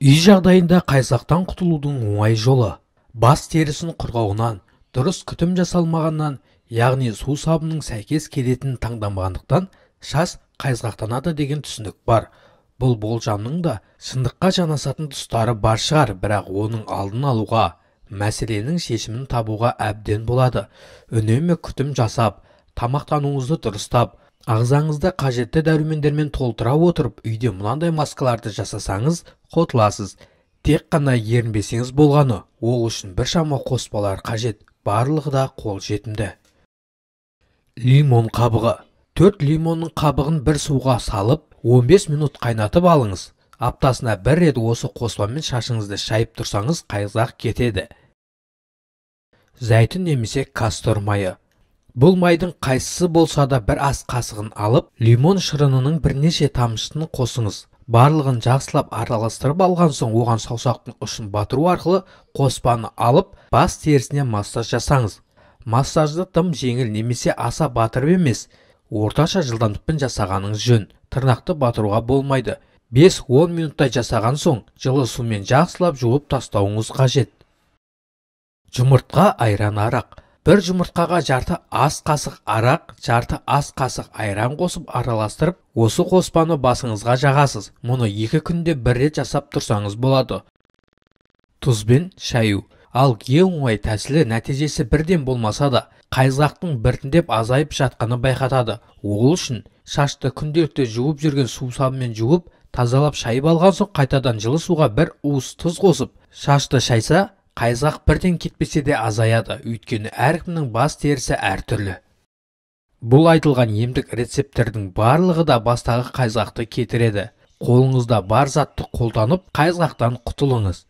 Үй жағдайында қайсақтан құтылудың оңай жолы. Бас терісін қорғауынан, дұрыс күтім жасалмағаннан, яғни су сабының сәйкес келетінін таңдамағандықтан шаш қайсақтанады деген түсінік бар. Бұл болжамның да шындыққа жанасатын тұстары бар шығар, бірақ оның алдын алуға, мәселенің шешімін табуға әбден болады. Үнемі күтім жасап, тамақтануыңызды дұрыстап, ағзаңызды қажетті дәрумендермен толтыра отырып, үйде мынандай маскаларды жасасаңыз, құтыласыз. Тек қана ерінбесеңіз болғаны, ол үшін біршама қоспалар қажет, барлығы да қол жетімді. Лимон қабығы. 4 лимонның қабығын бір суға салып, 15 минут қайнатып алыңыз. Аптасына бір рет осы қоспамен шашыңызды шайып тұрсаңыз, қайсақ кетеді. Зәйтүн немесе кастор майы. Бұл майдың қайсысы болса да бір ас қасығын алып, лимон шырынының бірнеше тамшысын қосыңыз. Барлығын жақсылап араластырып алған соң, оған саусақтың ұшын батыру арқылы қоспаны алып, бас терісіне массаж жасаңыз. Массажды тым жеңіл немесе аса батырып емес, орташа жылдамдықпен жасағаныңыз жөн. Тырнақты батыруға болмайды. 5-10 минуттай жасаған соң, жылы сумен жақсылап жуып тастауыңыз қажет. Жұмыртқа, айран, арақ. Бір жұмыртқаға жарты ас қасық арақ, жарты ас қасық айран қосып араластырып, осы қоспаны басыңызға жағасыз. Мұны 2 күнде бір рет жасап тұрсаңыз болады. Тұзбен шаю. Ал ең оңай тәсілі, нәтижесі бірден болмаса да, қайсақтың біртіндеп азайып жатқаны байқатады. Ол үшін шашты күнделікті жуып жүрген су сабымен жуып, тазалап шайып алған соң, қайтадан жылы суға бір уыс тұз қосып, шашты шайса, қайсақ бірден кетпесе де азаяды, өйткені әркімнің бас терісі әртүрлі. Бұл айтылған емдік рецепттердің барлығы да бастағы қайсақты кетіреді. Қолыңызда бар затты қолданып, қайсақтан құтылыңыз.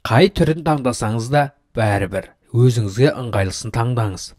Қай түрін таңдасаңыз да бәрібір, өзіңізге ыңғайлысын таңдаңыз.